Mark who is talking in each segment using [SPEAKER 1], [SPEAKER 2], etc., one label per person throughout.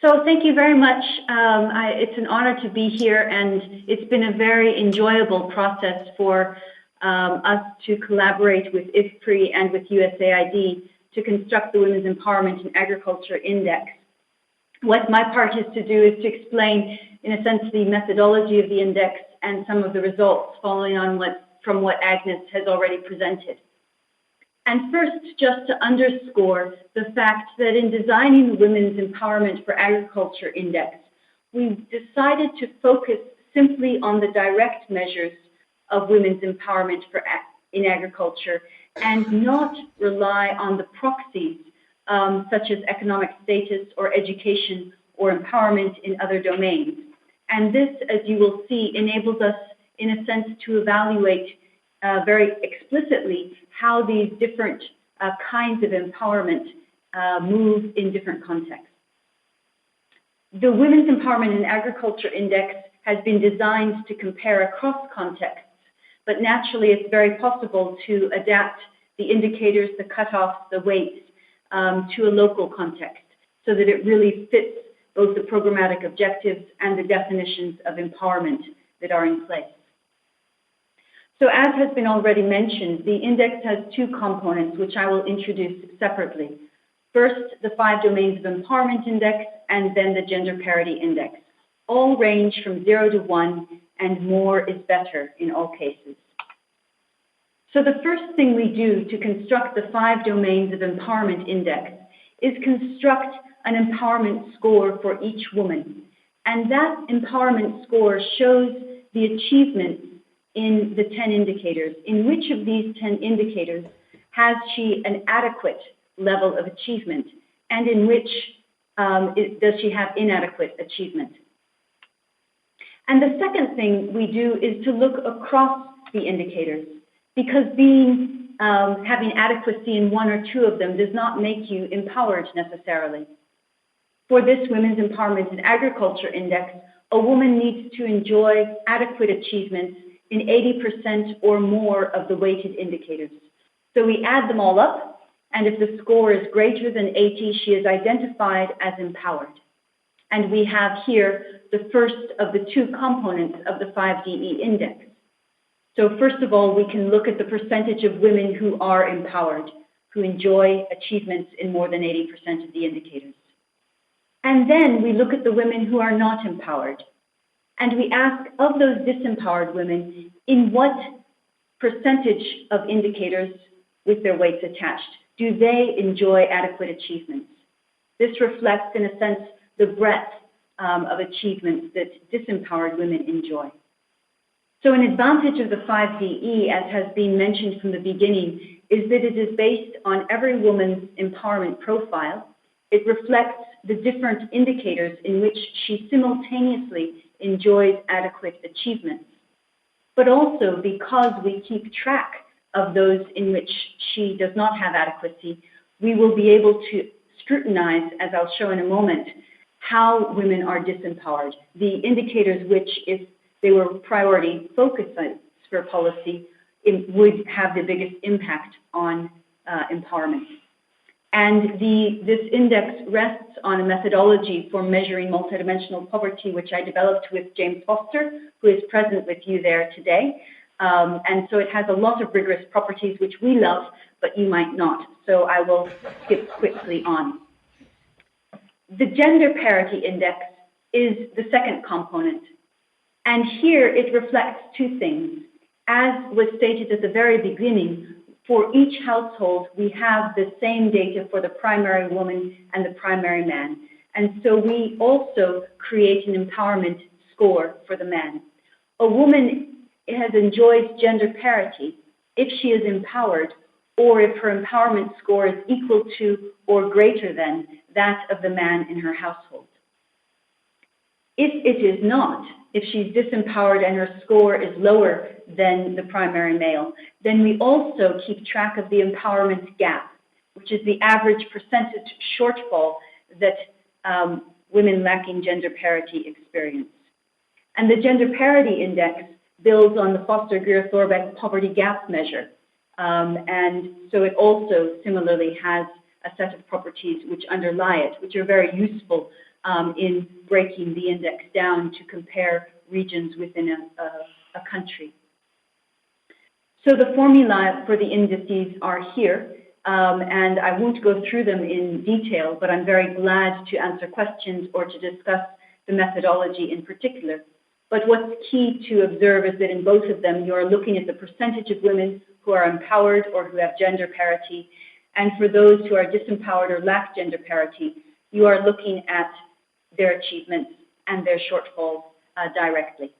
[SPEAKER 1] So thank you very much. It's an honor to be here, and it's been a very enjoyable process for us to collaborate with IFPRI and with USAID to construct the Women's Empowerment in Agriculture Index. What my part is to do is to explain, in a sense, the methodology of the index and some of the results following on from what Agnes has already presented. And first, just to underscore the fact that in designing the Women's Empowerment for Agriculture Index, we decided to focus simply on the direct measures of women's empowerment in agriculture and not rely on the proxies such as economic status or education or empowerment in other domains. And this, as you will see, enables us, in a sense, to evaluate very explicitly how these different kinds of empowerment move in different contexts. The Women's Empowerment in Agriculture Index has been designed to compare across contexts, but naturally it's very possible to adapt the indicators, the cutoffs, the weights to a local context so that it really fits both the programmatic objectives and the definitions of empowerment that are in place. So as has been already mentioned, the index has two components, which I will introduce separately. First, the 5 Domains of Empowerment Index, and then the Gender Parity Index. All range from 0 to 1, and more is better in all cases. So the first thing we do to construct the 5 Domains of Empowerment Index is construct an empowerment score for each woman. And that empowerment score shows the achievements in the 10 indicators. In which of these 10 indicators has she an adequate level of achievement, and in which does she have inadequate achievement? And the second thing we do is to look across the indicators, because having adequacy in 1 or 2 of them does not make you empowered necessarily. For this Women's Empowerment in Agriculture Index, a woman needs to enjoy adequate achievements in 80% or more of the weighted indicators. So we add them all up, and if the score is greater than 80, she is identified as empowered. And we have here the first of the 2 components of the 5DE index. So first of all, we can look at the percentage of women who are empowered, who enjoy achievements in more than 80% of the indicators. And then we look at the women who are not empowered. And we ask, of those disempowered women, in what percentage of indicators with their weights attached do they enjoy adequate achievements? This reflects, in a sense, the breadth of achievements that disempowered women enjoy. So an advantage of the 5DE, as has been mentioned from the beginning, is that it is based on every woman's empowerment profile. It reflects the different indicators in which she simultaneously enjoys adequate achievements. But also, because we keep track of those in which she does not have adequacy, we will be able to scrutinize, as I'll show in a moment, how women are disempowered. The indicators which, if they were priority focus for policy, it would have the biggest impact on empowerment. And this index rests on a methodology for measuring multidimensional poverty, which I developed with James Foster, who is present with you there today. And so it has a lot of rigorous properties, which we love, but you might not. So I will skip quickly on. The Gender Parity Index is the second component. And here it reflects 2 things. As was stated at the very beginning, for each household, we have the same data for the primary woman and the primary man. And so we also create an empowerment score for the man. A woman has enjoyed gender parity if she is empowered, or if her empowerment score is equal to or greater than that of the man in her household. If it is not, if she's disempowered and her score is lower than the primary male, then we also keep track of the empowerment gap, which is the average percentage shortfall that women lacking gender parity experience. And the Gender Parity Index builds on the Foster-Greer-Thorbecke poverty gap measure. And so it also similarly has a set of properties which underlie it, which are very useful in breaking the index down to compare regions within a country. So the formula for the indices are here, and I won't go through them in detail, but I'm very glad to answer questions or to discuss the methodology in particular. But what's key to observe is that in both of them, you're looking at the percentage of women who are empowered or who have gender parity. And for those who are disempowered or lack gender parity, you are looking at their achievements and their shortfalls directly.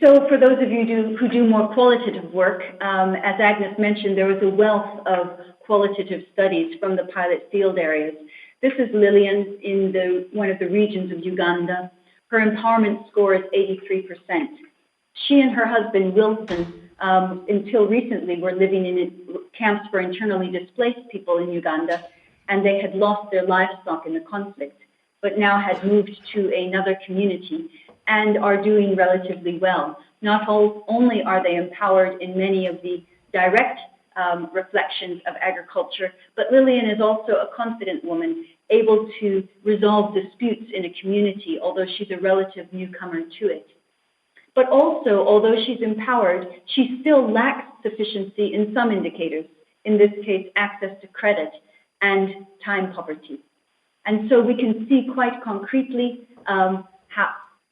[SPEAKER 1] So for those of you who do more qualitative work, as Agnes mentioned, there was a wealth of qualitative studies from the pilot field areas. This is Lillian in one of the regions of Uganda. Her empowerment score is 83%. She and her husband, Wilson, until recently were living in camps for internally displaced people in Uganda, and they had lost their livestock in the conflict, but now had moved to another community and are doing relatively well. Not only are they empowered in many of the direct reflections of agriculture, but Lillian is also a confident woman, able to resolve disputes in a community, although she's a relative newcomer to it. But also, although she's empowered, she still lacks sufficiency in some indicators, in this case, access to credit and time poverty. And so we can see quite concretely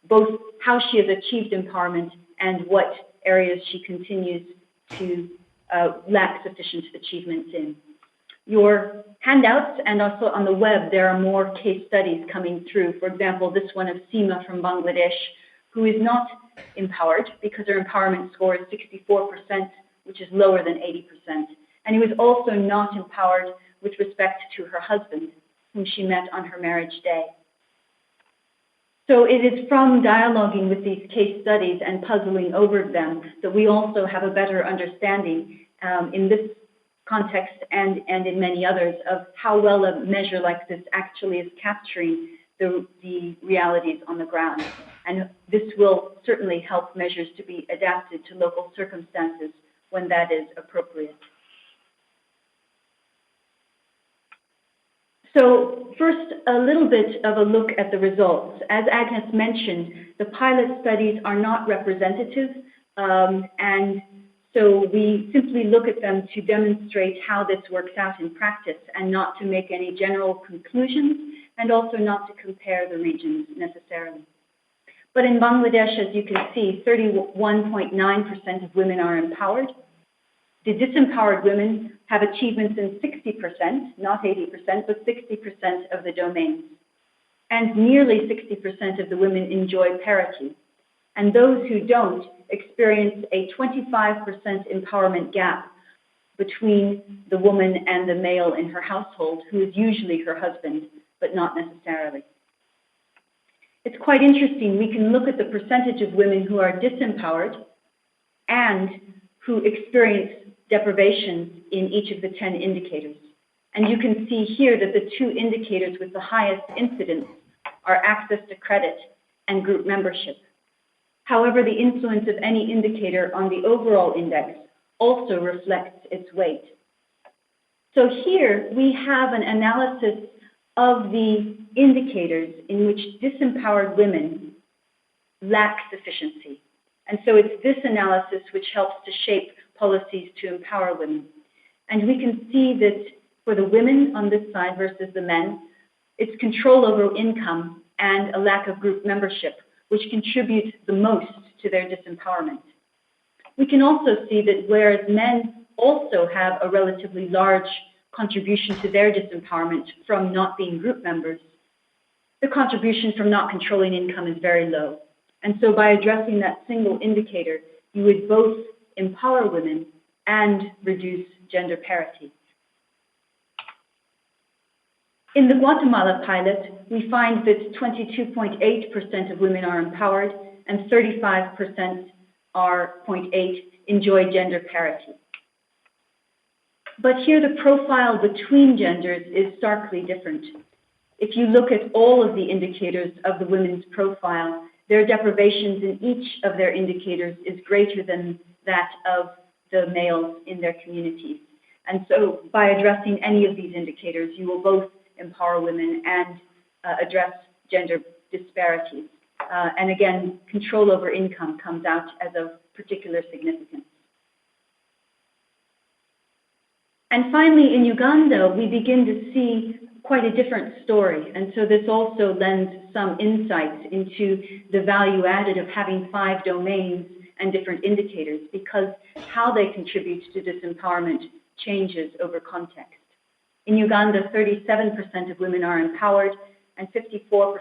[SPEAKER 1] both how she has achieved empowerment and what areas she continues to lack sufficient achievements in. Your handouts and also on the web, there are more case studies coming through. For example, this one of Seema from Bangladesh, who is not empowered because her empowerment score is 64%, which is lower than 80%. And who is also not empowered with respect to her husband, whom she met on her marriage day. So it is from dialoguing with these case studies and puzzling over them that we also have a better understanding in this context and in many others of how well a measure like this actually is capturing the realities on the ground. And this will certainly help measures to be adapted to local circumstances when that is appropriate. So first, a little bit of a look at the results. As Agnes mentioned, the pilot studies are not representative, and so we simply look at them to demonstrate how this works out in practice and not to make any general conclusions and also not to compare the regions necessarily. But in Bangladesh, as you can see, 31.9% of women are empowered. The disempowered women have achievements in 60%, not 80%, but 60% of the domains. And nearly 60% of the women enjoy parity. And those who don't experience a 25% empowerment gap between the woman and the male in her household, who is usually her husband, but not necessarily. It's quite interesting. We can look at the percentage of women who are disempowered and who experience deprivations in each of the 10 indicators. And you can see here that the two indicators with the highest incidence are access to credit and group membership. However, the influence of any indicator on the overall index also reflects its weight. So here we have an analysis of the indicators in which disempowered women lack sufficiency. And so it's this analysis which helps to shape policies to empower women. And we can see that for the women on this side versus the men, it's control over income and a lack of group membership, which contributes the most to their disempowerment. We can also see that whereas men also have a relatively large contribution to their disempowerment from not being group members, the contribution from not controlling income is very low. And so by addressing that single indicator, you would both empower women and reduce gender parity. In the Guatemala pilot, we find that 22.8% of women are empowered and 35% are 0.8 enjoy gender parity. But here the profile between genders is starkly different. If you look at all of the indicators of the women's profile, their deprivations in each of their indicators is greater than that of the males in their communities. And so by addressing any of these indicators, you will both empower women and address gender disparities. And again, control over income comes out as of particular significance. And finally, in Uganda, we begin to see quite a different story. And so this also lends some insights into the value added of having 5 domains and different indicators, because how they contribute to this empowerment changes over context. In Uganda, 37% of women are empowered and 54%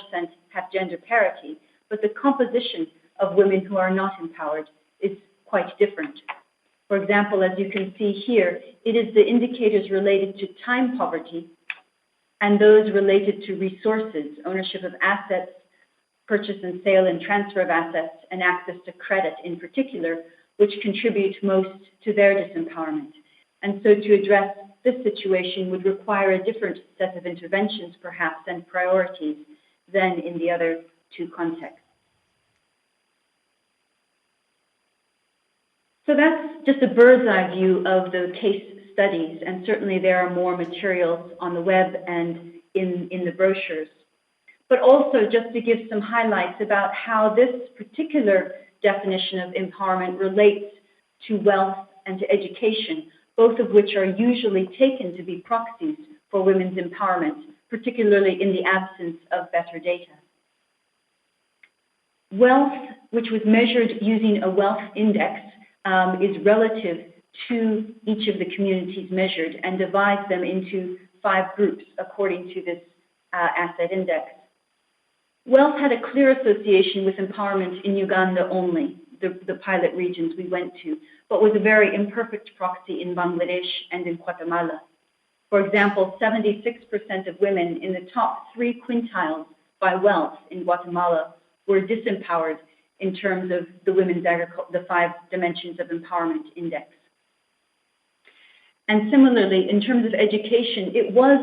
[SPEAKER 1] have gender parity, but the composition of women who are not empowered is quite different. For example, as you can see here, it is the indicators related to time poverty and those related to resources, ownership of assets, purchase and sale and transfer of assets, and access to credit in particular, which contribute most to their disempowerment. And so to address this situation would require a different set of interventions, perhaps, and priorities than in the other 2 contexts. So that's just a bird's eye view of the case studies, and certainly there are more materials on the web and in the brochures. But also just to give some highlights about how this particular definition of empowerment relates to wealth and to education, both of which are usually taken to be proxies for women's empowerment, particularly in the absence of better data. Wealth, which was measured using a wealth index, is relative to each of the communities measured and divides them into 5 groups according to this asset index. Wealth had a clear association with empowerment in Uganda only, the pilot regions we went to, but was a very imperfect proxy in Bangladesh and in Guatemala. For example, 76% of women in the top 3 quintiles by wealth in Guatemala were disempowered in terms of the 5 dimensions of empowerment index. And similarly, in terms of education, it was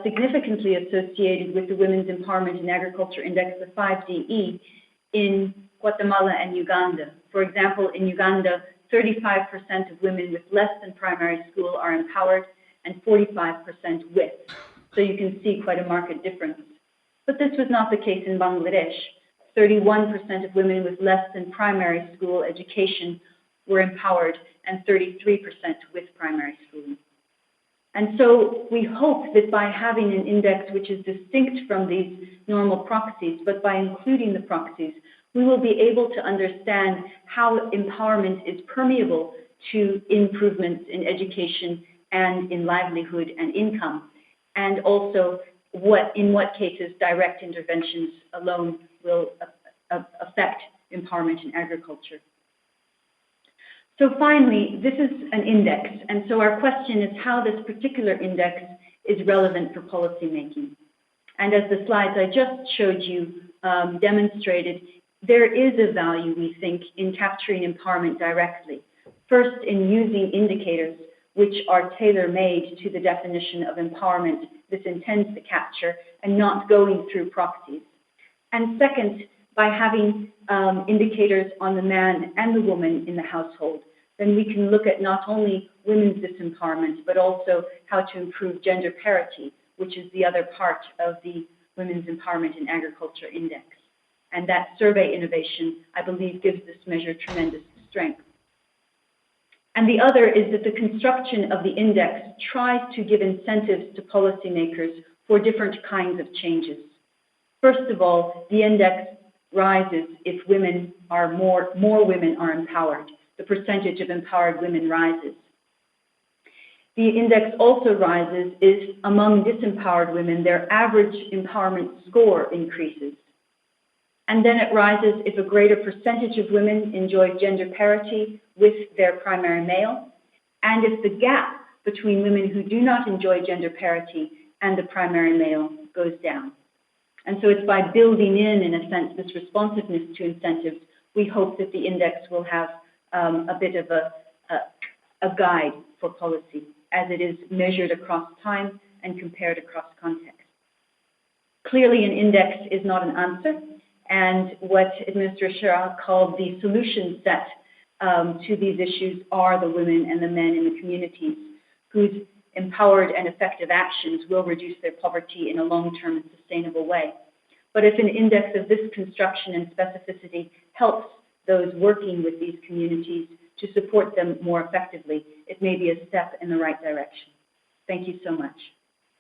[SPEAKER 1] significantly associated with the Women's Empowerment in Agriculture Index, the 5DE, in Guatemala and Uganda. For example, in Uganda, 35% of women with less than primary school are empowered and 45% with. So you can see quite a marked difference. But this was not the case in Bangladesh. 31% of women with less than primary school education were empowered and 33% with primary schooling. And so we hope that by having an index which is distinct from these normal proxies, but by including the proxies, we will be able to understand how empowerment is permeable to improvements in education and in livelihood and income, and also in what cases direct interventions alone will affect empowerment in agriculture. So finally, this is an index, and so our question is how this particular index is relevant for policymaking. And as the slides I just showed you demonstrated, there is a value, we think, in capturing empowerment directly. First, in using indicators which are tailor-made to the definition of empowerment this intends to capture and not going through proxies. And second, by having indicators on the man and the woman in the household, then we can look at not only women's disempowerment, but also how to improve gender parity, which is the other part of the Women's Empowerment in Agriculture Index. And that survey innovation, I believe, gives this measure tremendous strength. And the other is that the construction of the index tries to give incentives to policymakers for different kinds of changes. First of all, the index rises if women are more women are empowered. The percentage of empowered women rises. The index also rises if among disempowered women, their average empowerment score increases. And then it rises if a greater percentage of women enjoy gender parity with their primary male, and if the gap between women who do not enjoy gender parity and the primary male goes down. And so it's by building in a sense, this responsiveness to incentives, we hope that the index will have a bit of a guide for policy as it is measured across time and compared across context. Clearly, an index is not an answer, and what Administrator Shah called the solution set to these issues are the women and the men in the communities whose empowered and effective actions will reduce their poverty in a long-term and sustainable way. But if an index of this construction and specificity helps those working with these communities to support them more effectively, it may be a step in the right direction. Thank you so much.